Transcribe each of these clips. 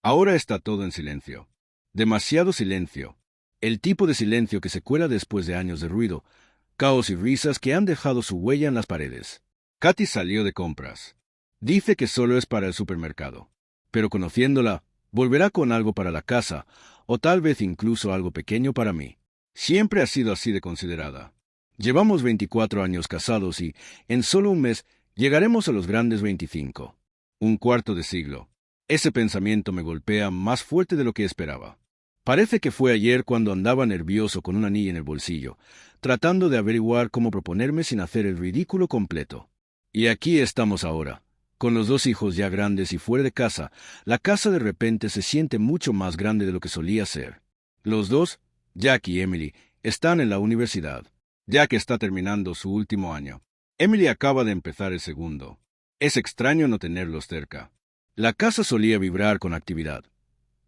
Ahora está todo en silencio. Demasiado silencio. El tipo de silencio que se cuela después de años de ruido, caos y risas que han dejado su huella en las paredes. Katy salió de compras. Dice que solo es para el supermercado. Pero conociéndola, volverá con algo para la casa, o tal vez incluso algo pequeño para mí. Siempre ha sido así de considerada. Llevamos 24 años casados y, en solo un mes, llegaremos a los grandes 25. Un cuarto de siglo. Ese pensamiento me golpea más fuerte de lo que esperaba. Parece que fue ayer cuando andaba nervioso con un anillo en el bolsillo, tratando de averiguar cómo proponerme sin hacer el ridículo completo. Y aquí estamos ahora. Con los dos hijos ya grandes y fuera de casa, la casa de repente se siente mucho más grande de lo que solía ser. Los dos, Jack y Emily, están en la universidad. Jack está terminando su último año. Emily acaba de empezar el segundo. Es extraño no tenerlos cerca. La casa solía vibrar con actividad.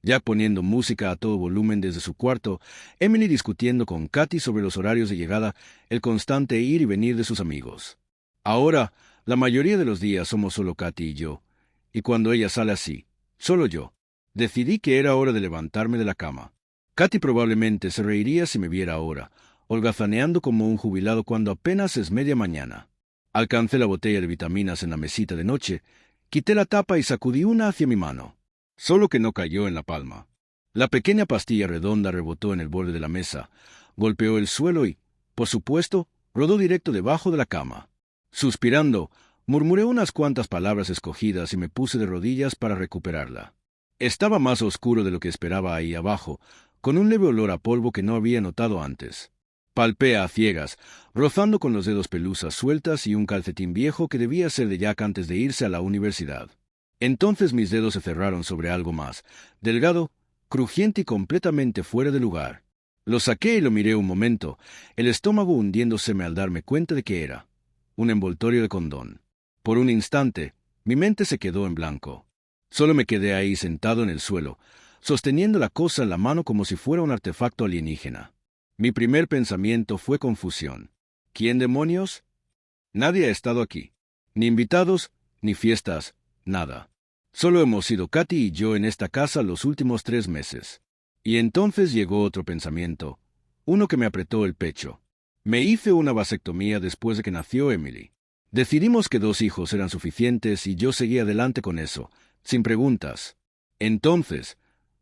Jack poniendo música a todo volumen desde su cuarto, Emily discutiendo con Katy sobre los horarios de llegada, el constante ir y venir de sus amigos. Ahora, la mayoría de los días somos solo Katy y yo, y cuando ella sale así, solo yo. Decidí que era hora de levantarme de la cama. Katy probablemente se reiría si me viera ahora, holgazaneando como un jubilado cuando apenas es media mañana. Alcancé la botella de vitaminas en la mesita de noche, quité la tapa y sacudí una hacia mi mano. Solo que no cayó en la palma. La pequeña pastilla redonda rebotó en el borde de la mesa, golpeó el suelo y, por supuesto, rodó directo debajo de la cama. Suspirando, murmuré unas cuantas palabras escogidas y me puse de rodillas para recuperarla. Estaba más oscuro de lo que esperaba ahí abajo, con un leve olor a polvo que no había notado antes. Palpé a ciegas, rozando con los dedos pelusas sueltas y un calcetín viejo que debía ser de Jack antes de irse a la universidad. Entonces mis dedos se cerraron sobre algo más, delgado, crujiente y completamente fuera de lugar. Lo saqué y lo miré un momento, el estómago hundiéndoseme al darme cuenta de que era un envoltorio de condón. Por un instante, mi mente se quedó en blanco. Solo me quedé ahí sentado en el suelo, sosteniendo la cosa en la mano como si fuera un artefacto alienígena. Mi primer pensamiento fue confusión. ¿Quién demonios? Nadie ha estado aquí. Ni invitados, ni fiestas, nada. Solo hemos sido Katy y yo en esta casa los últimos 3 meses. Y entonces llegó otro pensamiento, uno que me apretó el pecho. Me hice una vasectomía después de que nació Emily. Decidimos que 2 hijos eran suficientes y yo seguí adelante con eso, sin preguntas. Entonces,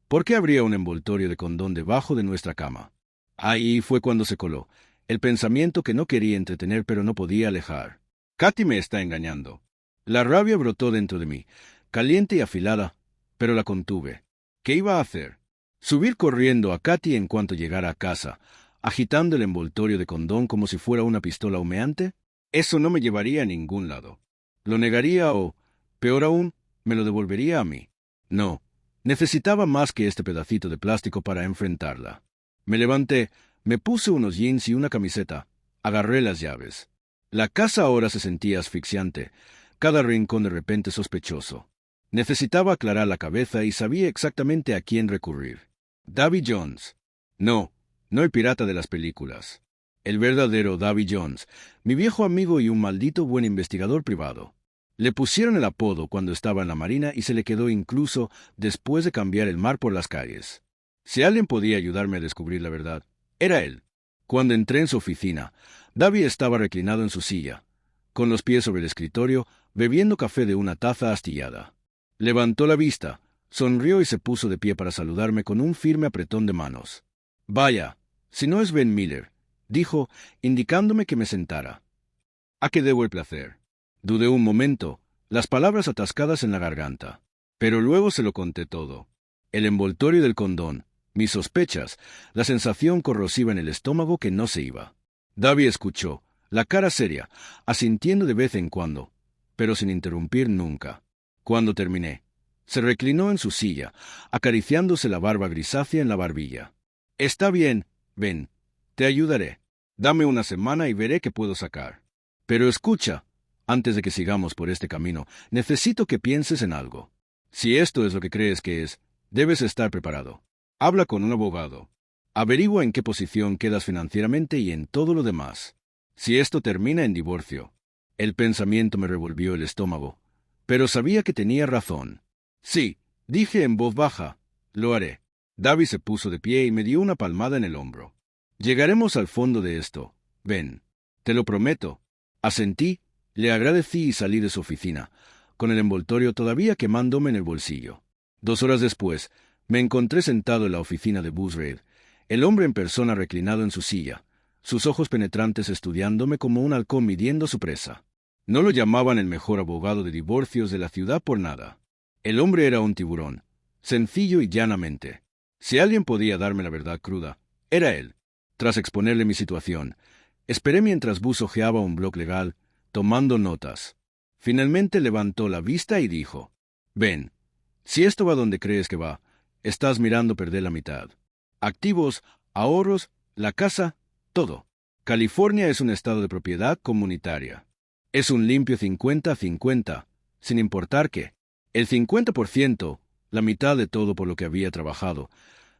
¿por qué habría un envoltorio de condón debajo de nuestra cama? Ahí fue cuando se coló, el pensamiento que no quería entretener pero no podía alejar. Katy me está engañando. La rabia brotó dentro de mí, caliente y afilada, pero la contuve. ¿Qué iba a hacer? Subir corriendo a Katy en cuanto llegara a casa, agitando el envoltorio de condón como si fuera una pistola humeante. Eso no me llevaría a ningún lado. Lo negaría o, peor aún, me lo devolvería a mí. No, necesitaba más que este pedacito de plástico para enfrentarla. Me levanté, me puse unos jeans y una camiseta, agarré las llaves. La casa ahora se sentía asfixiante, cada rincón de repente sospechoso. Necesitaba aclarar la cabeza y sabía exactamente a quién recurrir. Davy Jones. No, no el pirata de las películas. El verdadero Davy Jones, mi viejo amigo y un maldito buen investigador privado. Le pusieron el apodo cuando estaba en la marina y se le quedó incluso después de cambiar el mar por las calles. Si alguien podía ayudarme a descubrir la verdad, era él. Cuando entré en su oficina, Davy estaba reclinado en su silla, con los pies sobre el escritorio, bebiendo café de una taza astillada. Levantó la vista, sonrió y se puso de pie para saludarme con un firme apretón de manos. Vaya, si no es Ben Miller, dijo, indicándome que me sentara. ¿A qué debo el placer? Dudé un momento, las palabras atascadas en la garganta. Pero luego se lo conté todo. El envoltorio del condón, mis sospechas, la sensación corrosiva en el estómago que no se iba. Davy escuchó, la cara seria, asintiendo de vez en cuando, pero sin interrumpir nunca. Cuando terminé, se reclinó en su silla, acariciándose la barba grisácea en la barbilla. Está bien, Ben, te ayudaré. Dame una semana y veré qué puedo sacar. Pero escucha, antes de que sigamos por este camino, necesito que pienses en algo. Si esto es lo que crees que es, debes estar preparado. Habla con un abogado. Averigua en qué posición quedas financieramente y en todo lo demás. Si esto termina en divorcio. El pensamiento me revolvió el estómago, pero sabía que tenía razón. Sí, Dije en voz baja, lo haré. David se puso de pie y me dio una palmada en el hombro. Llegaremos al fondo de esto. Ven. Te lo prometo. Asentí, le agradecí y salí de su oficina, con el envoltorio todavía quemándome en el bolsillo. 2 horas después, me encontré sentado en la oficina de Buzzard, el hombre en persona reclinado en su silla, sus ojos penetrantes estudiándome como un halcón midiendo su presa. No lo llamaban el mejor abogado de divorcios de la ciudad por nada. El hombre era un tiburón, sencillo y llanamente. Si alguien podía darme la verdad cruda, era él. Tras exponerle mi situación, esperé mientras Buzz hojeaba un blog legal, tomando notas. Finalmente levantó la vista y dijo, «Ven, si esto va donde crees que va, estás mirando perder la mitad. Activos, ahorros, la casa, todo. California es un estado de propiedad comunitaria. Es un limpio 50-50, sin importar qué. El 50%, la mitad de todo por lo que había trabajado,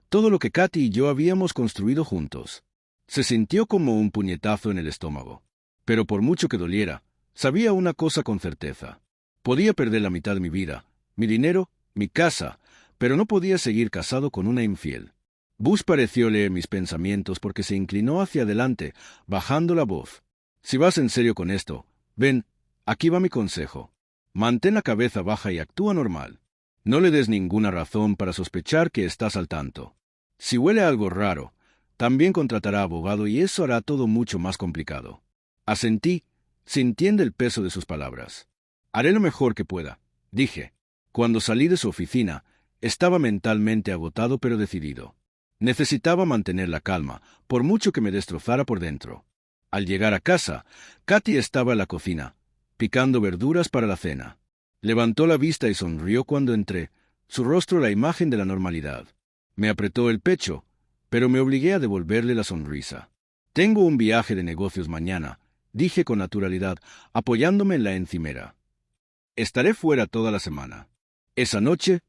todo lo que Katy y yo habíamos construido juntos. Se sintió como un puñetazo en el estómago. Pero por mucho que doliera, sabía una cosa con certeza. Podía perder la mitad de mi vida, mi dinero, mi casa, pero no podía seguir casado con una infiel. Buzz pareció leer mis pensamientos porque se inclinó hacia adelante, bajando la voz. Si vas en serio con esto, ven, aquí va mi consejo. Mantén la cabeza baja y actúa normal. No le des ninguna razón para sospechar que estás al tanto. Si huele a algo raro, también contratará abogado y eso hará todo mucho más complicado. Asentí, sintiendo el peso de sus palabras. Haré lo mejor que pueda, dije. Cuando salí de su oficina, estaba mentalmente agotado pero decidido. Necesitaba mantener la calma, por mucho que me destrozara por dentro. Al llegar a casa, Katy estaba en la cocina, picando verduras para la cena. Levantó la vista y sonrió cuando entré, su rostro la imagen de la normalidad. Me apretó el pecho, pero me obligué a devolverle la sonrisa. Tengo un viaje de negocios mañana, dije con naturalidad, apoyándome en la encimera. Estaré fuera toda la semana. Esa noche,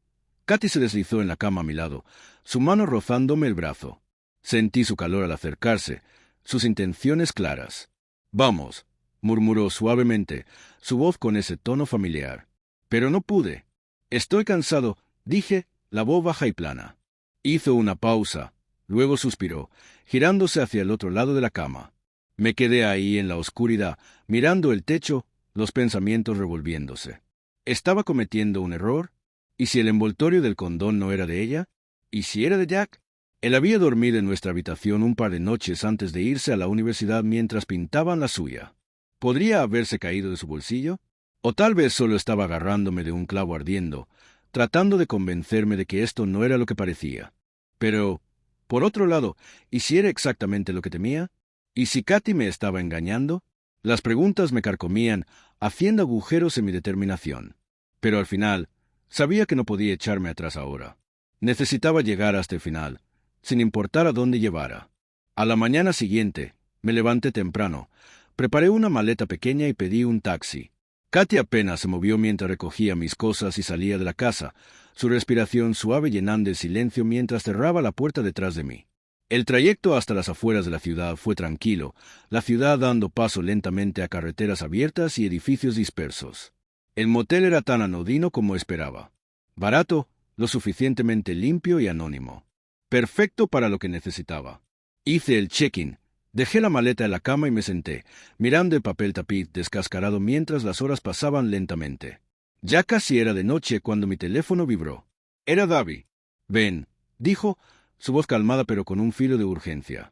Katy se deslizó en la cama a mi lado, su mano rozándome el brazo. Sentí su calor al acercarse, sus intenciones claras. «Vamos», murmuró suavemente, su voz con ese tono familiar. Pero no pude. «Estoy cansado», dije, la voz baja y plana. Hizo una pausa, luego suspiró, girándose hacia el otro lado de la cama. Me quedé ahí en la oscuridad, mirando el techo, los pensamientos revolviéndose. ¿Estaba cometiendo un error? ¿Y si el envoltorio del condón no era de ella? ¿Y si era de Jack? Él había dormido en nuestra habitación un par de noches antes de irse a la universidad mientras pintaban la suya. ¿Podría haberse caído de su bolsillo? O tal vez solo estaba agarrándome de un clavo ardiendo, tratando de convencerme de que esto no era lo que parecía. Pero, por otro lado, ¿y si era exactamente lo que temía? ¿Y si Katy me estaba engañando? Las preguntas me carcomían, haciendo agujeros en mi determinación. Pero al final, sabía que no podía echarme atrás ahora. Necesitaba llegar hasta el final, sin importar a dónde llevara. A la mañana siguiente, me levanté temprano, preparé una maleta pequeña y pedí un taxi. Katy apenas se movió mientras recogía mis cosas y salía de la casa, su respiración suave llenando el silencio mientras cerraba la puerta detrás de mí. El trayecto hasta las afueras de la ciudad fue tranquilo, la ciudad dando paso lentamente a carreteras abiertas y edificios dispersos. El motel era tan anodino como esperaba. Barato, lo suficientemente limpio y anónimo. Perfecto para lo que necesitaba. Hice el check-in, dejé la maleta en la cama y me senté, mirando el papel tapiz descascarado mientras las horas pasaban lentamente. Ya casi era de noche cuando mi teléfono vibró. Era David. «Ven», dijo, su voz calmada pero con un filo de urgencia.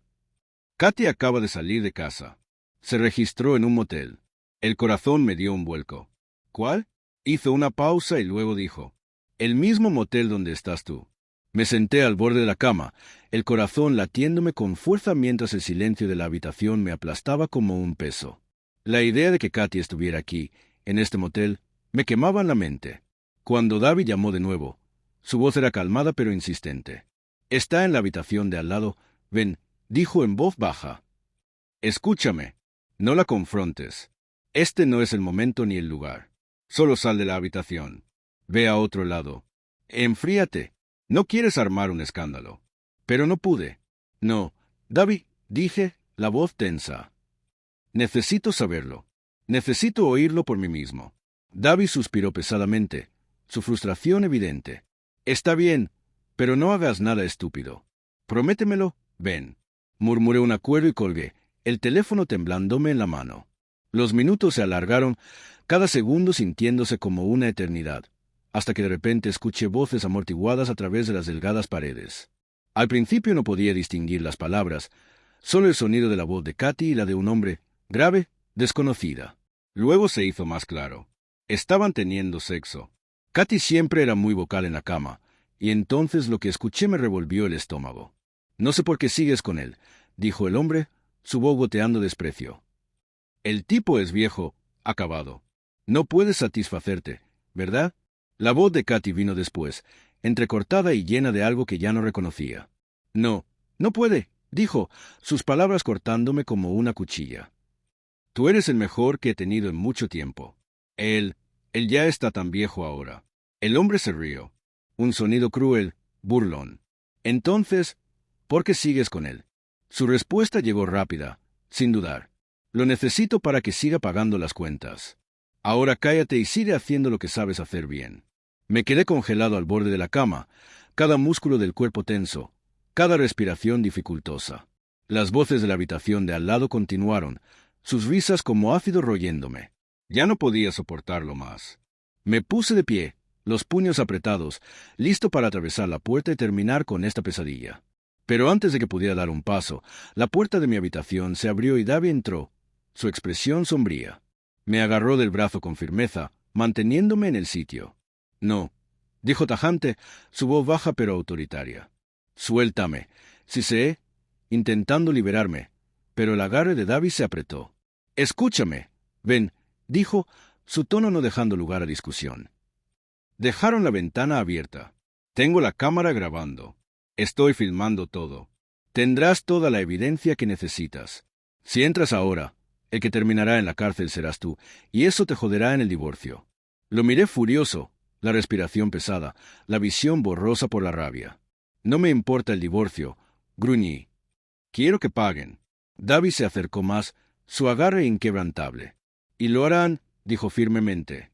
«Katy acaba de salir de casa. Se registró en un motel». El corazón me dio un vuelco. «¿Cuál?». Hizo una pausa y luego dijo, «El mismo motel donde estás tú». Me senté al borde de la cama, el corazón latiéndome con fuerza mientras el silencio de la habitación me aplastaba como un peso. La idea de que Katy estuviera aquí, en este motel, me quemaba en la mente. Cuando David llamó de nuevo, su voz era calmada pero insistente. «Está en la habitación de al lado. Ven», dijo en voz baja. «Escúchame. No la confrontes. Este no es el momento ni el lugar. Solo sal de la habitación. Ve a otro lado. Enfríate. No quieres armar un escándalo». Pero no pude. «No, David», dije, la voz tensa. «Necesito saberlo. Necesito oírlo por mí mismo». David suspiró pesadamente, su frustración evidente. Está bien, pero no hagas nada estúpido. Prométemelo, ven. Murmuré un acuerdo y colgué, el teléfono temblándome en la mano. Los minutos se alargaron, cada segundo sintiéndose como una eternidad, hasta que de repente escuché voces amortiguadas a través de las delgadas paredes. Al principio no podía distinguir las palabras, solo el sonido de la voz de Katy y la de un hombre, grave, desconocida. Luego se hizo más claro. Estaban teniendo sexo. Katy siempre era muy vocal en la cama, y entonces lo que escuché me revolvió el estómago. No sé por qué sigues con él, dijo el hombre, su voz goteando desprecio. El tipo es viejo, acabado. No puedes satisfacerte, ¿verdad? La voz de Katy vino después, entrecortada y llena de algo que ya no reconocía. No, no puede, dijo, sus palabras cortándome como una cuchilla. Tú eres el mejor que he tenido en mucho tiempo. Él ya está tan viejo ahora. El hombre se rió. Un sonido cruel, burlón. Entonces, ¿por qué sigues con él? Su respuesta llegó rápida, sin dudar. Lo necesito para que siga pagando las cuentas. Ahora cállate y sigue haciendo lo que sabes hacer bien. Me quedé congelado al borde de la cama, cada músculo del cuerpo tenso, cada respiración dificultosa. Las voces de la habitación de al lado continuaron, sus risas como ácido royéndome. Ya no podía soportarlo más. Me puse de pie, los puños apretados, listo para atravesar la puerta y terminar con esta pesadilla. Pero antes de que pudiera dar un paso, la puerta de mi habitación se abrió y Davy entró, su expresión sombría. Me agarró del brazo con firmeza, manteniéndome en el sitio. No, dijo tajante, su voz baja pero autoritaria. Suéltame, siseé, intentando liberarme, pero el agarre de Davy se apretó. Escúchame, ven, dijo, su tono no dejando lugar a discusión. Dejaron la ventana abierta. Tengo la cámara grabando. Estoy filmando todo. Tendrás toda la evidencia que necesitas. Si entras ahora, el que terminará en la cárcel serás tú, y eso te joderá en el divorcio. Lo miré furioso, la respiración pesada, la visión borrosa por la rabia. No me importa el divorcio, gruñí. Quiero que paguen. Davy se acercó más, su agarre inquebrantable. Y lo harán, dijo firmemente.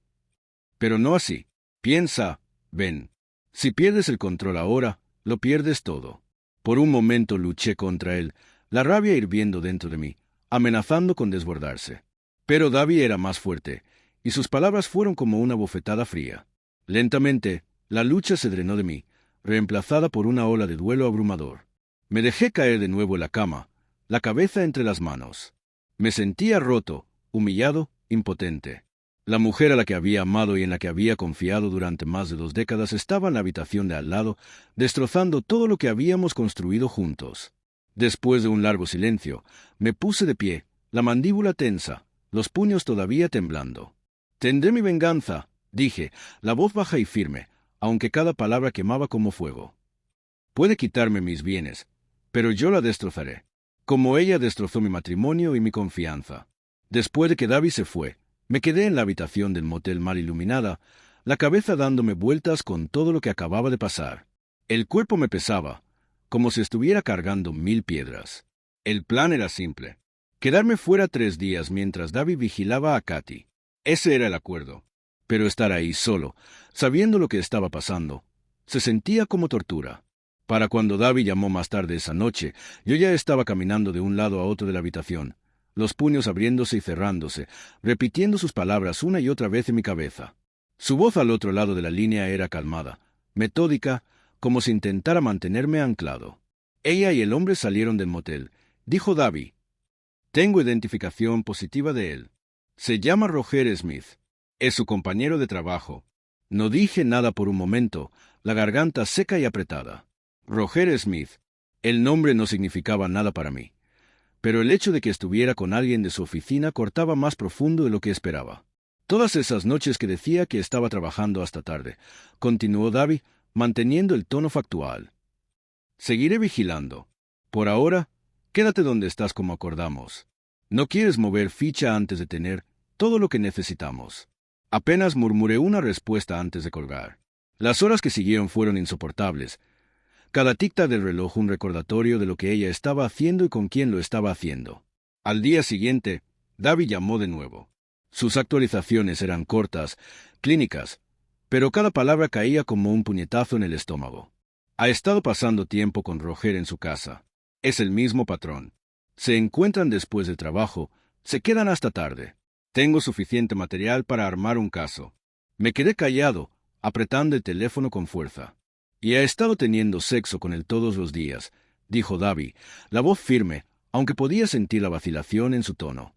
Pero no así. Piensa, ven. Si pierdes el control ahora, lo pierdes todo. Por un momento luché contra él, la rabia hirviendo dentro de mí, amenazando con desbordarse. Pero Davy era más fuerte, y sus palabras fueron como una bofetada fría. Lentamente, la lucha se drenó de mí, reemplazada por una ola de duelo abrumador. Me dejé caer de nuevo en la cama, la cabeza entre las manos. Me sentía roto, humillado, impotente. La mujer a la que había amado y en la que había confiado durante más de 2 décadas estaba en la habitación de al lado, destrozando todo lo que habíamos construido juntos. Después de un largo silencio, me puse de pie, la mandíbula tensa, los puños todavía temblando. Tendré mi venganza, dije, la voz baja y firme, aunque cada palabra quemaba como fuego. Puede quitarme mis bienes, pero yo la destrozaré, como ella destrozó mi matrimonio y mi confianza. Después de que Davy se fue, me quedé en la habitación del motel mal iluminada, la cabeza dándome vueltas con todo lo que acababa de pasar. El cuerpo me pesaba, como si estuviera cargando 1000 piedras. El plan era simple. Quedarme fuera 3 días mientras Davy vigilaba a Katy. Ese era el acuerdo. Pero estar ahí solo, sabiendo lo que estaba pasando, se sentía como tortura. Para cuando Davy llamó más tarde esa noche, yo ya estaba caminando de un lado a otro de la habitación, los puños abriéndose y cerrándose, repitiendo sus palabras una y otra vez en mi cabeza. Su voz al otro lado de la línea era calmada, metódica, como si intentara mantenerme anclado. Ella y el hombre salieron del motel. Dijo Davy. Tengo identificación positiva de él. Se llama Roger Smith. Es su compañero de trabajo. No dije nada por un momento, la garganta seca y apretada. Roger Smith. El nombre no significaba nada para mí. Pero el hecho de que estuviera con alguien de su oficina cortaba más profundo de lo que esperaba. Todas esas noches que decía que estaba trabajando hasta tarde, continuó Davy, manteniendo el tono factual. Seguiré vigilando. Por ahora, quédate donde estás como acordamos. No quieres mover ficha antes de tener todo lo que necesitamos. Apenas murmuré una respuesta antes de colgar. Las horas que siguieron fueron insoportables. Cada tic-tac del reloj un recordatorio de lo que ella estaba haciendo y con quién lo estaba haciendo. Al día siguiente, Davy llamó de nuevo. Sus actualizaciones eran cortas, clínicas, pero cada palabra caía como un puñetazo en el estómago. Ha estado pasando tiempo con Roger en su casa. Es el mismo patrón. Se encuentran después del trabajo, se quedan hasta tarde. Tengo suficiente material para armar un caso. Me quedé callado, apretando el teléfono con fuerza. Y ha estado teniendo sexo con él todos los días, dijo Davi, la voz firme, aunque podía sentir la vacilación en su tono.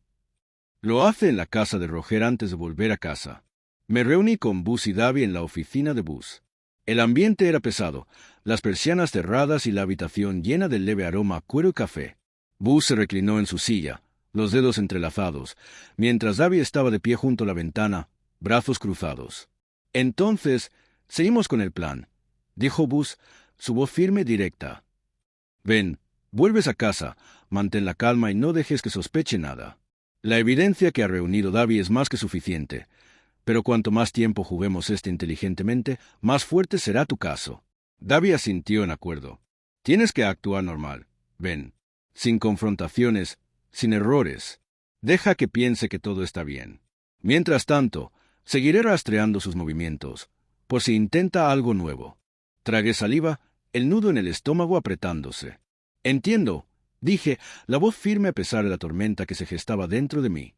Lo hace en la casa de Roger antes de volver a casa. Me reuní con Buzz y Davi en la oficina de Buzz. El ambiente era pesado, las persianas cerradas y la habitación llena del leve aroma a cuero y café. Buzz se reclinó en su silla, los dedos entrelazados, mientras Davi estaba de pie junto a la ventana, brazos cruzados. Entonces, seguimos con el plan, dijo Buzz, su voz firme y directa. Ven, vuelves a casa, mantén la calma y no dejes que sospeche nada. La evidencia que ha reunido Davi es más que suficiente, pero cuanto más tiempo juguemos inteligentemente, más fuerte será tu caso. Davi asintió en acuerdo. Tienes que actuar normal, ven, sin confrontaciones, sin errores. Deja que piense que todo está bien. Mientras tanto, seguiré rastreando sus movimientos, por si intenta algo nuevo. Tragué saliva, el nudo en el estómago apretándose. Entiendo, dije, la voz firme a pesar de la tormenta que se gestaba dentro de mí.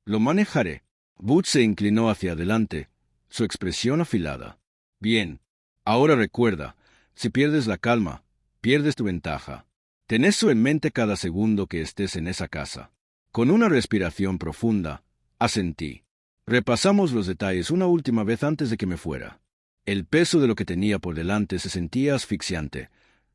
Lo manejaré. Butch se inclinó hacia adelante, su expresión afilada. Bien, ahora recuerda, si pierdes la calma, pierdes tu ventaja. Ten eso en mente cada segundo que estés en esa casa. Con una respiración profunda, asentí. Repasamos los detalles una última vez antes de que me fuera. El peso de lo que tenía por delante se sentía asfixiante,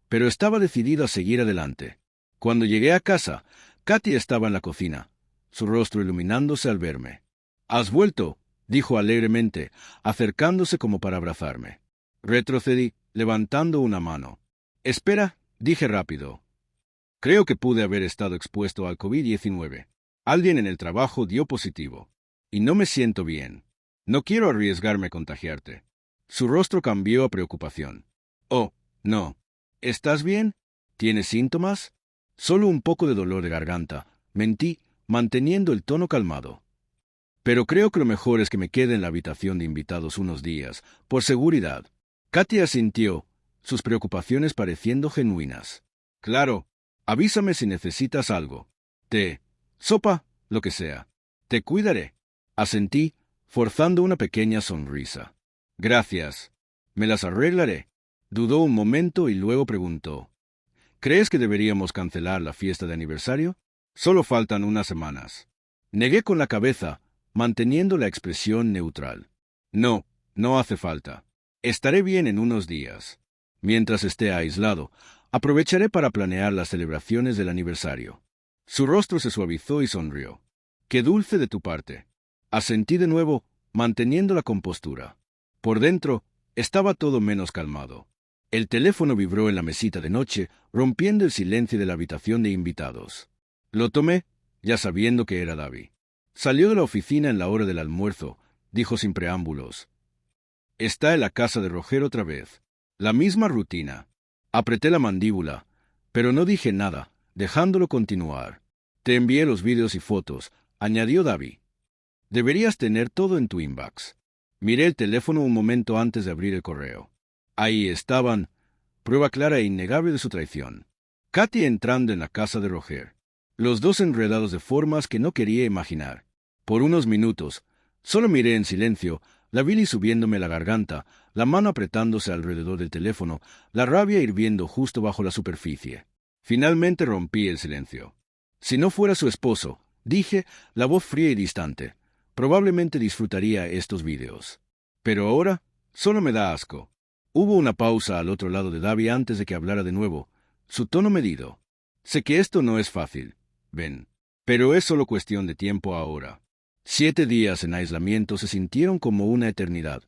pero estaba decidido a seguir adelante. Cuando llegué a casa, Katy estaba en la cocina, su rostro iluminándose al verme. «¿Has vuelto?», dijo alegremente, acercándose como para abrazarme. Retrocedí, levantando una mano. «Espera», dije rápido. Creo que pude haber estado expuesto al COVID-19. Alguien en el trabajo dio positivo. Y no me siento bien. No quiero arriesgarme a contagiarte. Su rostro cambió a preocupación. «Oh, no. ¿Estás bien? ¿Tienes síntomas?» «Solo un poco de dolor de garganta», mentí, manteniendo el tono calmado. «Pero creo que lo mejor es que me quede en la habitación de invitados unos días, por seguridad». Katy asintió, sus preocupaciones pareciendo genuinas. «Claro, avísame si necesitas algo. Té, sopa, lo que sea. Te cuidaré». Asentí, forzando una pequeña sonrisa. «Gracias. Me las arreglaré». Dudó un momento y luego preguntó. «¿Crees que deberíamos cancelar la fiesta de aniversario? Solo faltan unas semanas». Negué con la cabeza, manteniendo la expresión neutral. «No, no hace falta. Estaré bien en unos días. Mientras esté aislado, aprovecharé para planear las celebraciones del aniversario». Su rostro se suavizó y sonrió. «Qué dulce de tu parte». Asentí de nuevo, manteniendo la compostura. Por dentro, estaba todo menos calmado. El teléfono vibró en la mesita de noche, rompiendo el silencio de la habitación de invitados. Lo tomé, ya sabiendo que era Davi. Salió de la oficina en la hora del almuerzo, dijo sin preámbulos. «Está en la casa de Roger otra vez. La misma rutina». Apreté la mandíbula, pero no dije nada, dejándolo continuar. «Te envié los vídeos y fotos», añadió Davi. «Deberías tener todo en tu inbox». Miré el teléfono un momento antes de abrir el correo. Ahí estaban, prueba clara e innegable de su traición. Katy entrando en la casa de Roger. Los dos enredados de formas que no quería imaginar. Por unos minutos, solo miré en silencio, la bilis subiéndome la garganta, la mano apretándose alrededor del teléfono, la rabia hirviendo justo bajo la superficie. Finalmente rompí el silencio. Si no fuera su esposo, dije, la voz fría y distante, probablemente disfrutaría estos vídeos. Pero ahora, solo me da asco. Hubo una pausa al otro lado de Davi antes de que hablara de nuevo, su tono medido. «Sé que esto no es fácil, Ben, pero es solo cuestión de tiempo ahora». 7 días en aislamiento se sintieron como una eternidad,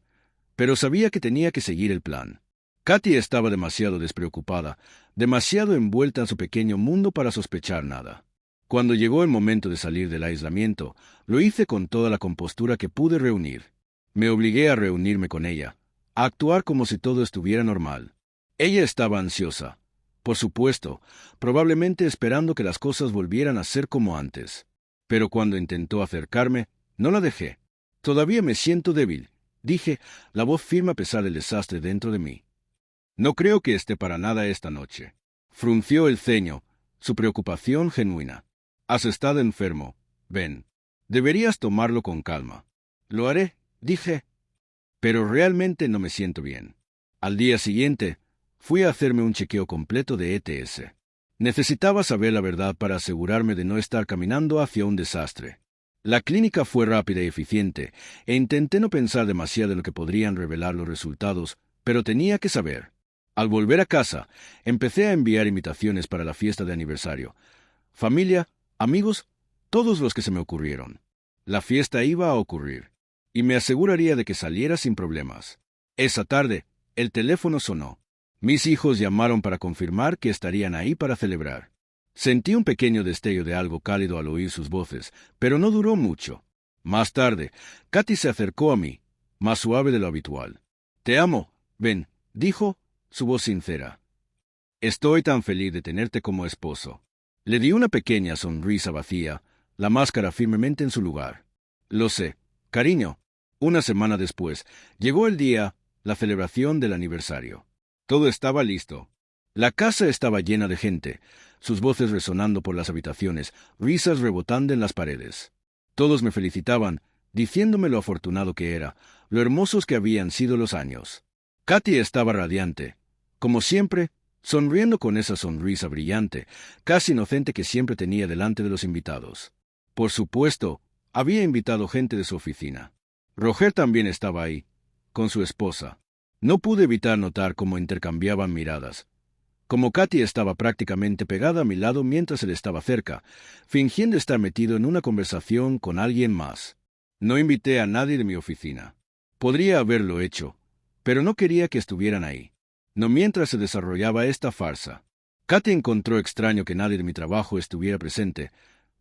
pero sabía que tenía que seguir el plan. Katy estaba demasiado despreocupada, demasiado envuelta en su pequeño mundo para sospechar nada. Cuando llegó el momento de salir del aislamiento, lo hice con toda la compostura que pude reunir. Me obligué a reunirme con ella, a actuar como si todo estuviera normal. Ella estaba ansiosa, por supuesto, probablemente esperando que las cosas volvieran a ser como antes. Pero cuando intentó acercarme, no la dejé. «Todavía me siento débil», dije, la voz firme a pesar del desastre dentro de mí. No creo que esté para nada esta noche. Frunció el ceño, su preocupación genuina. Has estado enfermo, Ben. Deberías tomarlo con calma. Lo haré, dije. Pero realmente no me siento bien. Al día siguiente, fui a hacerme un chequeo completo de ETS. Necesitaba saber la verdad para asegurarme de no estar caminando hacia un desastre. La clínica fue rápida y eficiente, e intenté no pensar demasiado en lo que podrían revelar los resultados, pero tenía que saber. Al volver a casa, empecé a enviar invitaciones para la fiesta de aniversario. Familia, amigos, todos los que se me ocurrieron. La fiesta iba a ocurrir, y me aseguraría de que saliera sin problemas. Esa tarde, el teléfono sonó. Mis hijos llamaron para confirmar que estarían ahí para celebrar. Sentí un pequeño destello de algo cálido al oír sus voces, pero no duró mucho. Más tarde, Katy se acercó a mí, más suave de lo habitual. «Te amo, Ben», dijo, su voz sincera. «Estoy tan feliz de tenerte como esposo». Le di una pequeña sonrisa vacía, la máscara firmemente en su lugar. «Lo sé, cariño». Una semana después, llegó el día, la celebración del aniversario. Todo estaba listo. La casa estaba llena de gente, sus voces resonando por las habitaciones, risas rebotando en las paredes. Todos me felicitaban, diciéndome lo afortunado que era, lo hermosos que habían sido los años. Katy estaba radiante, como siempre, sonriendo con esa sonrisa brillante, casi inocente que siempre tenía delante de los invitados. Por supuesto, había invitado gente de su oficina. Roger también estaba ahí, con su esposa. No pude evitar notar cómo intercambiaban miradas. Como Katy estaba prácticamente pegada a mi lado mientras él estaba cerca, fingiendo estar metido en una conversación con alguien más. No invité a nadie de mi oficina. Podría haberlo hecho, pero no quería que estuvieran ahí. No mientras se desarrollaba esta farsa. Katy encontró extraño que nadie de mi trabajo estuviera presente,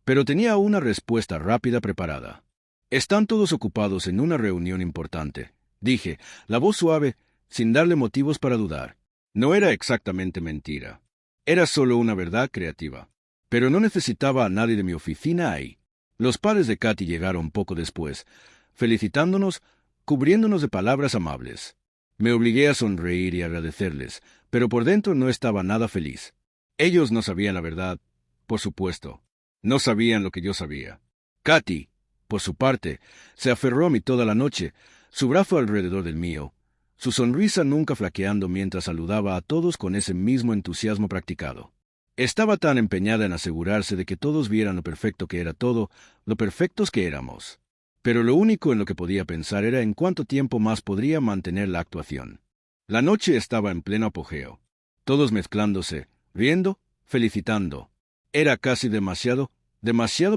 pero tenía una respuesta rápida preparada. «Están todos ocupados en una reunión importante», dije, la voz suave, sin darle motivos para dudar. No era exactamente mentira. Era solo una verdad creativa. Pero no necesitaba a nadie de mi oficina ahí. Los padres de Katy llegaron poco después, felicitándonos, cubriéndonos de palabras amables. Me obligué a sonreír y agradecerles, pero por dentro no estaba nada feliz. Ellos no sabían la verdad, por supuesto. No sabían lo que yo sabía. Katy, por su parte, se aferró a mí toda la noche, su brazo alrededor del mío, su sonrisa nunca flaqueando mientras saludaba a todos con ese mismo entusiasmo practicado. Estaba tan empeñada en asegurarse de que todos vieran lo perfecto que era todo, lo perfectos que éramos. Pero lo único en lo que podía pensar era en cuánto tiempo más podría mantener la actuación. La noche estaba en pleno apogeo. Todos mezclándose, riendo, felicitando. Era casi demasiado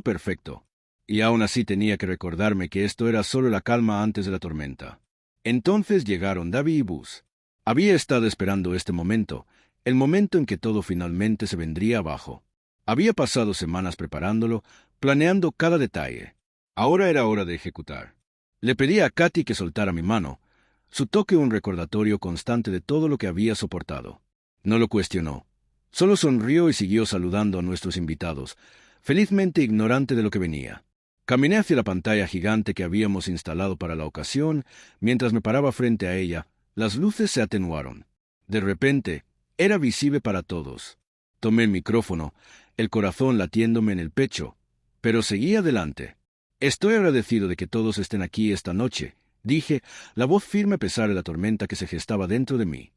perfecto. Y aún así tenía que recordarme que esto era solo la calma antes de la tormenta. Entonces llegaron Davi y Buzz. Había estado esperando este momento, el momento en que todo finalmente se vendría abajo. Había pasado semanas preparándolo, planeando cada detalle. Ahora era hora de ejecutar. Le pedí a Katy que soltara mi mano, su toque un recordatorio constante de todo lo que había soportado. No lo cuestionó. Solo sonrió y siguió saludando a nuestros invitados, felizmente ignorante de lo que venía. Caminé hacia la pantalla gigante que habíamos instalado para la ocasión. Mientras me paraba frente a ella, las luces se atenuaron. De repente, era visible para todos. Tomé el micrófono, el corazón latiéndome en el pecho, pero seguí adelante. «Estoy agradecido de que todos estén aquí esta noche», dije, la voz firme a pesar de la tormenta que se gestaba dentro de mí.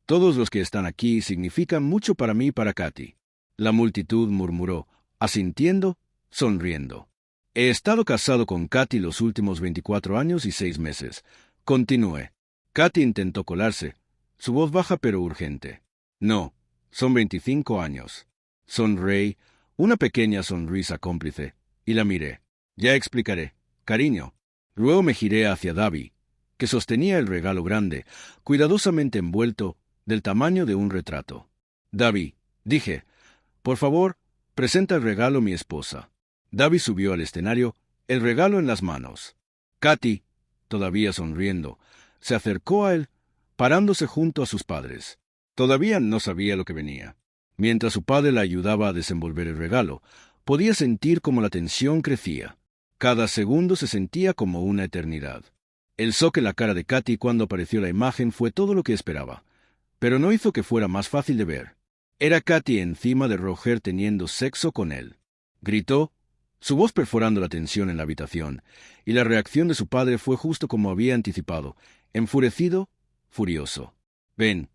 «Todos los que están aquí significan mucho para mí y para Katy». La multitud murmuró, asintiendo, sonriendo. «He estado casado con Katy los últimos 24 años y 6 meses. Continué. Katy intentó colarse, su voz baja pero urgente. «No, son 25 años». Sonreí, una pequeña sonrisa cómplice, y la miré. «Ya explicaré, cariño». Luego me giré hacia Davi, que sostenía el regalo grande, cuidadosamente envuelto, del tamaño de un retrato. «Davi», dije, «por favor, presenta el regalo a mi esposa». Davi subió al escenario, el regalo en las manos. Katy, todavía sonriendo, se acercó a él, parándose junto a sus padres. Todavía no sabía lo que venía. Mientras su padre la ayudaba a desenvolver el regalo, podía sentir cómo la tensión crecía. Cada segundo se sentía como una eternidad. El shock en la cara de Katy cuando apareció la imagen fue todo lo que esperaba, pero no hizo que fuera más fácil de ver. Era Katy encima de Roger teniendo sexo con él. Gritó, su voz perforando la tensión en la habitación, y la reacción de su padre fue justo como había anticipado, enfurecido, furioso. «Ven,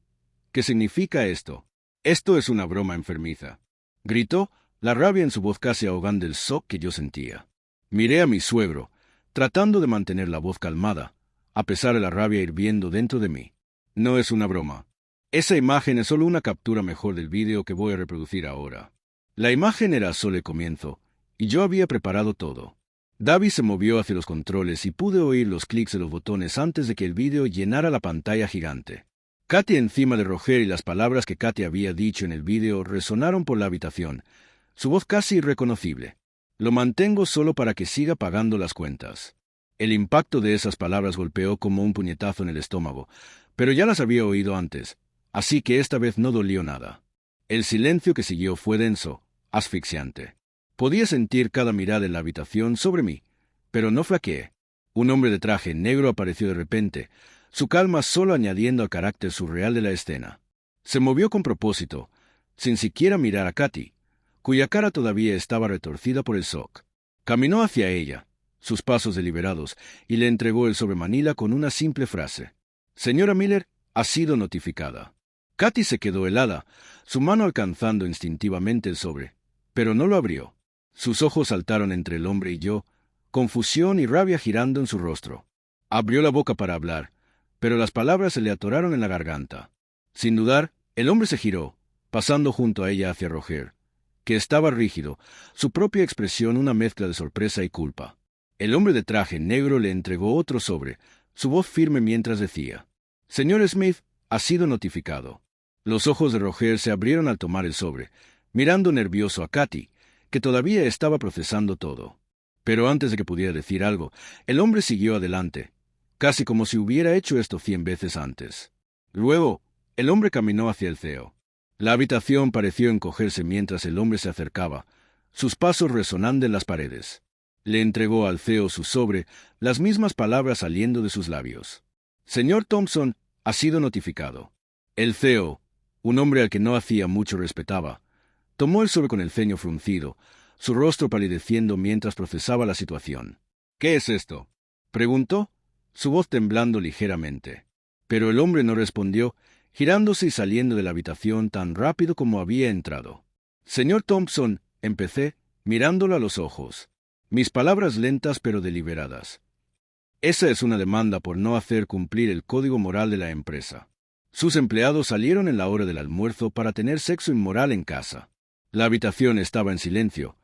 ¿qué significa esto? Esto es una broma enfermiza», gritó, la rabia en su voz casi ahogando el shock que yo sentía. Miré a mi suegro, tratando de mantener la voz calmada, a pesar de la rabia hirviendo dentro de mí. «No es una broma. Esa imagen es solo una captura mejor del vídeo que voy a reproducir ahora». La imagen era solo el comienzo, y yo había preparado todo. David se movió hacia los controles y pude oír los clics de los botones antes de que el vídeo llenara la pantalla gigante. Katy encima de Roger y las palabras que Katy había dicho en el vídeo resonaron por la habitación, su voz casi irreconocible. «Lo mantengo solo para que siga pagando las cuentas». El impacto de esas palabras golpeó como un puñetazo en el estómago, pero ya las había oído antes, así que esta vez no dolió nada. El silencio que siguió fue denso, asfixiante. Podía sentir cada mirada en la habitación sobre mí, pero no flaqueé. Un hombre de traje negro apareció de repente, su calma solo añadiendo al carácter surreal de la escena. Se movió con propósito, sin siquiera mirar a Katy, cuya cara todavía estaba retorcida por el shock. Caminó hacia ella, sus pasos deliberados, y le entregó el sobre Manila con una simple frase. «Señora Miller, ha sido notificada». Katy se quedó helada, su mano alcanzando instintivamente el sobre, pero no lo abrió. Sus ojos saltaron entre el hombre y yo, confusión y rabia girando en su rostro. Abrió la boca para hablar, pero las palabras se le atoraron en la garganta. Sin dudar, el hombre se giró, pasando junto a ella hacia Roger, que estaba rígido, su propia expresión una mezcla de sorpresa y culpa. El hombre de traje negro le entregó otro sobre, su voz firme mientras decía: «Señor Smith, ha sido notificado». Los ojos de Roger se abrieron al tomar el sobre, mirando nervioso a Katy, que todavía estaba procesando todo. Pero antes de que pudiera decir algo, el hombre siguió adelante, casi como si hubiera hecho esto 100 veces antes. Luego, el hombre caminó hacia el CEO. La habitación pareció encogerse mientras el hombre se acercaba, sus pasos resonando en las paredes. Le entregó al CEO su sobre, las mismas palabras saliendo de sus labios. «Señor Thompson, ha sido notificado». El CEO, un hombre al que no hacía mucho respetaba, tomó el sobre con el ceño fruncido, su rostro palideciendo mientras procesaba la situación. «¿Qué es esto?», preguntó, su voz temblando ligeramente. Pero el hombre no respondió, girándose y saliendo de la habitación tan rápido como había entrado. «Señor Thompson», empecé, mirándolo a los ojos. Mis palabras lentas pero deliberadas. «Esa es una demanda por no hacer cumplir el código moral de la empresa». Sus empleados salieron en la hora del almuerzo para tener sexo inmoral en casa. La habitación estaba en silencio,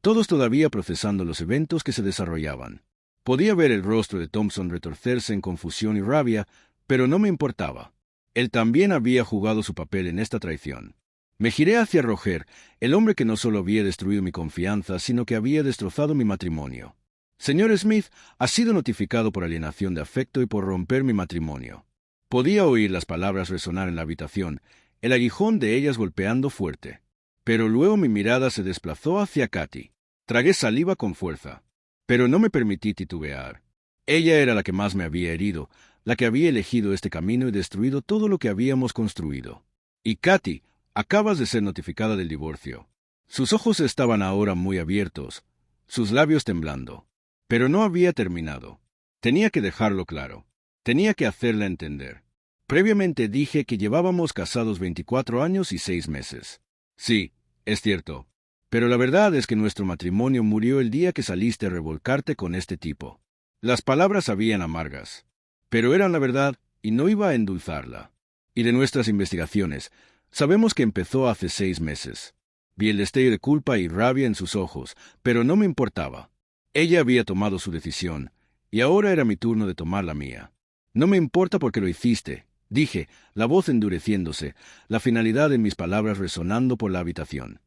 todos todavía procesando los eventos que se desarrollaban. Podía ver el rostro de Thompson retorcerse en confusión y rabia, pero no me importaba. Él también había jugado su papel en esta traición. Me giré hacia Roger, el hombre que no solo había destruido mi confianza, sino que había destrozado mi matrimonio. «Señor Smith, ha sido notificado por alienación de afecto y por romper mi matrimonio». Podía oír las palabras resonar en la habitación, el aguijón de ellas golpeando fuerte. Pero luego mi mirada se desplazó hacia Katy. Tragué saliva con fuerza, pero no me permití titubear. Ella era la que más me había herido, la que había elegido este camino y destruido todo lo que habíamos construido. Y Katy, acabas de ser notificada del divorcio. Sus ojos estaban ahora muy abiertos, sus labios temblando. Pero no había terminado. Tenía que dejarlo claro. Tenía que hacerla entender. Previamente dije que llevábamos casados 24 años y 6 meses. Sí, es cierto. Pero la verdad es que nuestro matrimonio murió el día que saliste a revolcarte con este tipo. Las palabras sabían amargas, pero eran la verdad y no iba a endulzarla. Y de nuestras investigaciones, sabemos que empezó hace 6 meses. Vi el destello de culpa y rabia en sus ojos, pero no me importaba. Ella había tomado su decisión, y ahora era mi turno de tomar la mía. «No me importa porque lo hiciste», dije, la voz endureciéndose, la finalidad de mis palabras resonando por la habitación.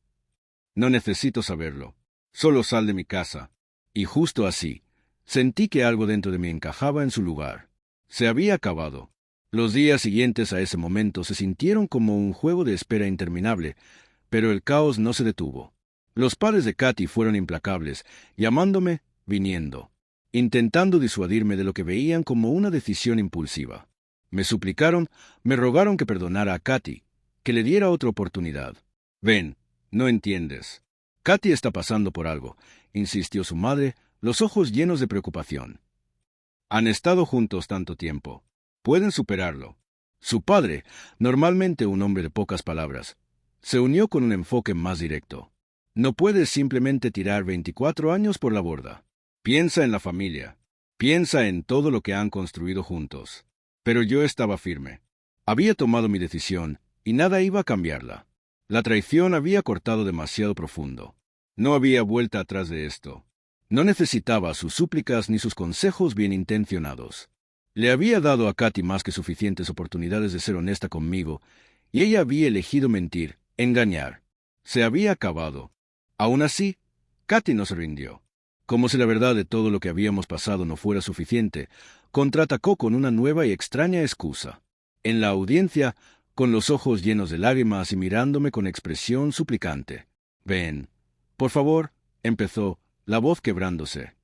«No necesito saberlo. Solo sal de mi casa». Y justo así, sentí que algo dentro de mí encajaba en su lugar. Se había acabado. Los días siguientes a ese momento se sintieron como un juego de espera interminable, pero el caos no se detuvo. Los padres de Katy fueron implacables, llamándome, viniendo. intentando disuadirme de lo que veían como una decisión impulsiva. Me suplicaron, me rogaron que perdonara a Katy, que le diera otra oportunidad. Ven, no entiendes. Katy está pasando por algo, insistió su madre, los ojos llenos de preocupación. Han estado juntos tanto tiempo. Pueden superarlo. Su padre, normalmente un hombre de pocas palabras, se unió con un enfoque más directo. No puedes simplemente tirar 24 años por la borda. Piensa en la familia. Piensa en todo lo que han construido juntos. Pero yo estaba firme. Había tomado mi decisión y nada iba a cambiarla. La traición había cortado demasiado profundo. No había vuelta atrás de esto. No necesitaba sus súplicas ni sus consejos bien intencionados. Le había dado a Katy más que suficientes oportunidades de ser honesta conmigo, y ella había elegido mentir, engañar. Se había acabado. Aún así, Katy no se rindió. Como si la verdad de todo lo que habíamos pasado no fuera suficiente, contraatacó con una nueva y extraña excusa. En la audiencia, con los ojos llenos de lágrimas y mirándome con expresión suplicante. Ven, por favor, empezó, la voz quebrándose.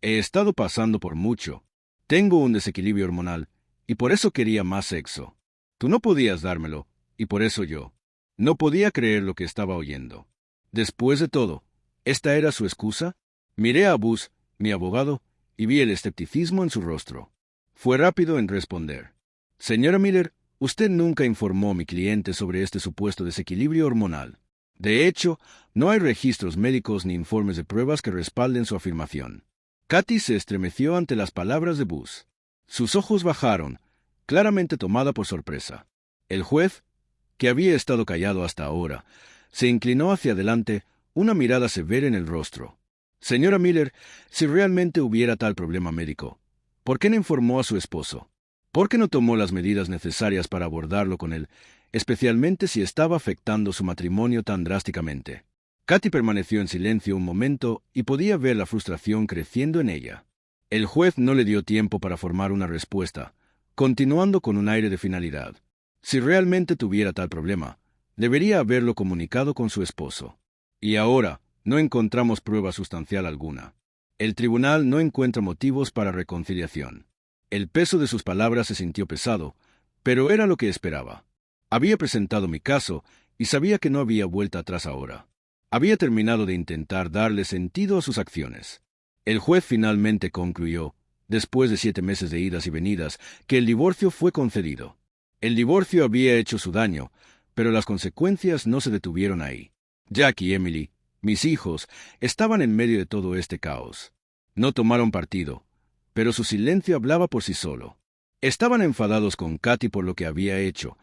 He estado pasando por mucho. Tengo un desequilibrio hormonal, y por eso quería más sexo. Tú no podías dármelo, y por eso yo. No podía creer lo que estaba oyendo. Después de todo, ¿esta era su excusa? Miré a Bus, mi abogado, y vi el escepticismo en su rostro. Fue rápido en responder. Señora Miller, usted nunca informó a mi cliente sobre este supuesto desequilibrio hormonal. De hecho, no hay registros médicos ni informes de pruebas que respalden su afirmación. Katy se estremeció ante las palabras de Bus. Sus ojos bajaron, claramente tomada por sorpresa. El juez, que había estado callado hasta ahora, se inclinó hacia adelante, una mirada severa en el rostro. Señora Miller, si realmente hubiera tal problema médico, ¿por qué no informó a su esposo? ¿Por qué no tomó las medidas necesarias para abordarlo con él, especialmente si estaba afectando su matrimonio tan drásticamente? Katy permaneció en silencio un momento y podía ver la frustración creciendo en ella. El juez no le dio tiempo para formar una respuesta, continuando con un aire de finalidad. Si realmente tuviera tal problema, debería haberlo comunicado con su esposo. Y ahora, no encontramos prueba sustancial alguna. El tribunal no encuentra motivos para reconciliación. El peso de sus palabras se sintió pesado, pero era lo que esperaba. Había presentado mi caso y sabía que no había vuelta atrás ahora. Había terminado de intentar darle sentido a sus acciones. El juez finalmente concluyó, después de 7 meses de idas y venidas, que el divorcio fue concedido. El divorcio había hecho su daño, pero las consecuencias no se detuvieron ahí. Jack y Emily, mis hijos, estaban en medio de todo este caos. No tomaron partido, pero su silencio hablaba por sí solo. Estaban enfadados con Katy por lo que había hecho,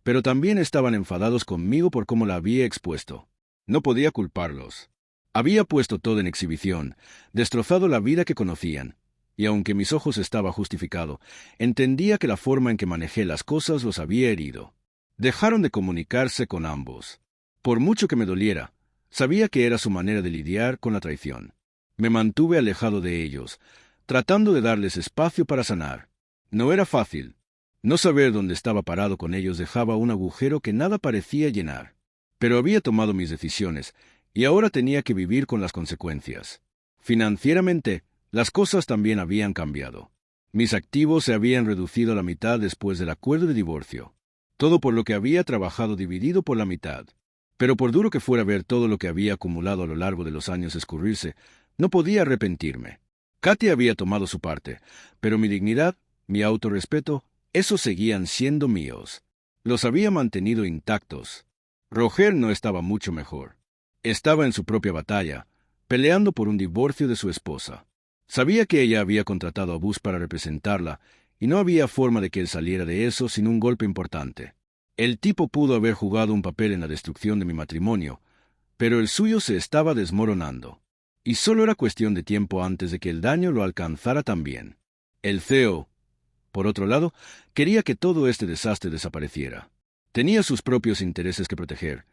pero también estaban enfadados conmigo por cómo la había expuesto. No podía culparlos. Había puesto todo en exhibición, destrozado la vida que conocían, y aunque mis ojos estaba justificado, entendía que la forma en que manejé las cosas los había herido. Dejaron de comunicarse con ambos. Por mucho que me doliera, sabía que era su manera de lidiar con la traición. Me mantuve alejado de ellos, tratando de darles espacio para sanar. No era fácil. No saber dónde estaba parado con ellos dejaba un agujero que nada parecía llenar. Pero había tomado mis decisiones, y ahora tenía que vivir con las consecuencias. Financieramente, las cosas también habían cambiado. Mis activos se habían reducido a la mitad después del acuerdo de divorcio. Todo por lo que había trabajado dividido por la mitad. Pero por duro que fuera ver todo lo que había acumulado a lo largo de los años escurrirse, no podía arrepentirme. Katy había tomado su parte, pero mi dignidad, mi autorrespeto, esos seguían siendo míos. Los había mantenido intactos. Roger no estaba mucho mejor. Estaba en su propia batalla, peleando por un divorcio de su esposa. Sabía que ella había contratado a Bus para representarla, y no había forma de que él saliera de eso sin un golpe importante. El tipo pudo haber jugado un papel en la destrucción de mi matrimonio, pero el suyo se estaba desmoronando. Y solo era cuestión de tiempo antes de que el daño lo alcanzara también. El CEO, por otro lado, quería que todo este desastre desapareciera. Tenía sus propios intereses que proteger,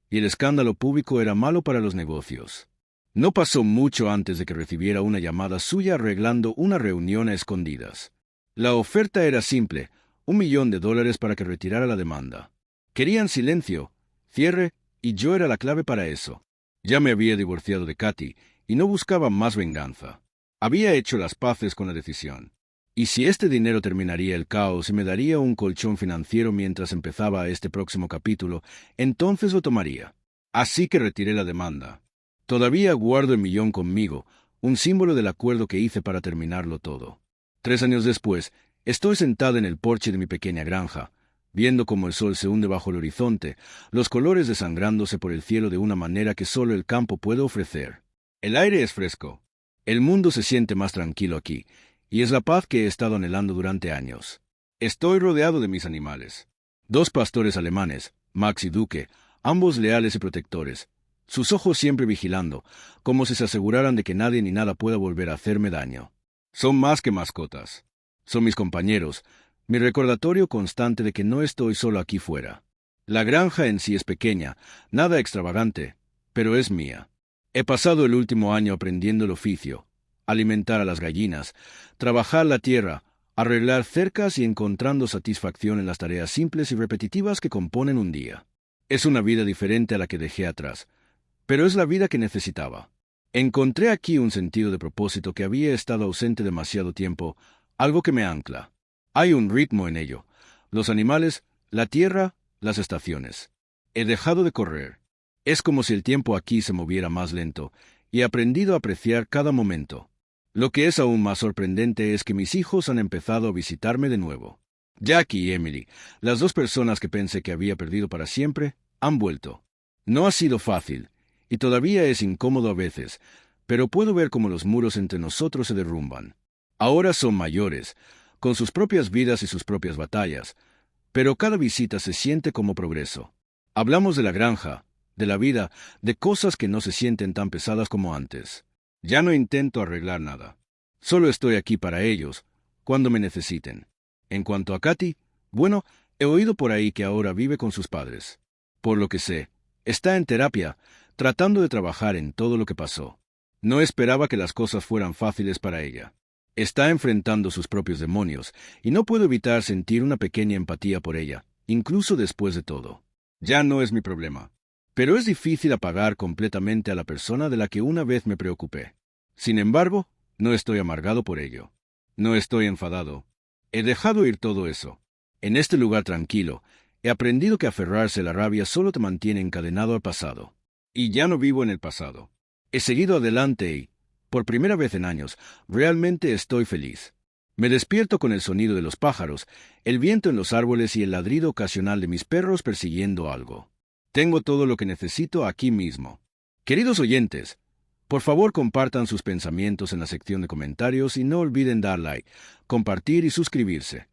y el escándalo público era malo para los negocios. No pasó mucho antes de que recibiera una llamada suya arreglando una reunión a escondidas. La oferta era simple, $1 millón para que retirara la demanda. Querían silencio, cierre, y yo era la clave para eso. Ya me había divorciado de Katy, y no buscaba más venganza. Había hecho las paces con la decisión. Y si este dinero terminaría el caos y me daría un colchón financiero mientras empezaba este próximo capítulo, entonces lo tomaría. Así que retiré la demanda. Todavía guardo el millón conmigo, un símbolo del acuerdo que hice para terminarlo todo. 3 años después, estoy sentado en el porche de mi pequeña granja, viendo cómo el sol se hunde bajo el horizonte, los colores desangrándose por el cielo de una manera que solo el campo puede ofrecer. El aire es fresco. El mundo se siente más tranquilo aquí, y es la paz que he estado anhelando durante años. Estoy rodeado de mis animales. 2 pastores alemanes, Max y Duque, ambos leales y protectores, sus ojos siempre vigilando, como si se aseguraran de que nadie ni nada pueda volver a hacerme daño. Son más que mascotas. Son mis compañeros, mi recordatorio constante de que no estoy solo aquí fuera. La granja en sí es pequeña, nada extravagante, pero es mía. He pasado el último año aprendiendo el oficio, alimentar a las gallinas, trabajar la tierra, arreglar cercas y encontrando satisfacción en las tareas simples y repetitivas que componen un día. Es una vida diferente a la que dejé atrás, pero es la vida que necesitaba. Encontré aquí un sentido de propósito que había estado ausente demasiado tiempo, algo que me ancla. Hay un ritmo en ello. Los animales, la tierra, las estaciones. He dejado de correr. Es como si el tiempo aquí se moviera más lento, y he aprendido a apreciar cada momento. Lo que es aún más sorprendente es que mis hijos han empezado a visitarme de nuevo. Jackie y Emily, las 2 personas que pensé que había perdido para siempre, han vuelto. No ha sido fácil, y todavía es incómodo a veces, pero puedo ver cómo los muros entre nosotros se derrumban. Ahora son mayores, con sus propias vidas y sus propias batallas, pero cada visita se siente como progreso. Hablamos de la granja, de la vida, de cosas que no se sienten tan pesadas como antes. Ya no intento arreglar nada. Solo estoy aquí para ellos, cuando me necesiten. En cuanto a Katy, bueno, he oído por ahí que ahora vive con sus padres. Por lo que sé, está en terapia, tratando de trabajar en todo lo que pasó. No esperaba que las cosas fueran fáciles para ella. Está enfrentando sus propios demonios, y no puedo evitar sentir una pequeña empatía por ella, incluso después de todo. Ya no es mi problema. Pero es difícil apagar completamente a la persona de la que una vez me preocupé. Sin embargo, no estoy amargado por ello. No estoy enfadado. He dejado ir todo eso. En este lugar tranquilo, he aprendido que aferrarse a la rabia solo te mantiene encadenado al pasado. Y ya no vivo en el pasado. He seguido adelante y, por primera vez en años, realmente estoy feliz. Me despierto con el sonido de los pájaros, el viento en los árboles y el ladrido ocasional de mis perros persiguiendo algo. Tengo todo lo que necesito aquí mismo. Queridos oyentes, por favor compartan sus pensamientos en la sección de comentarios y no olviden dar like, compartir y suscribirse.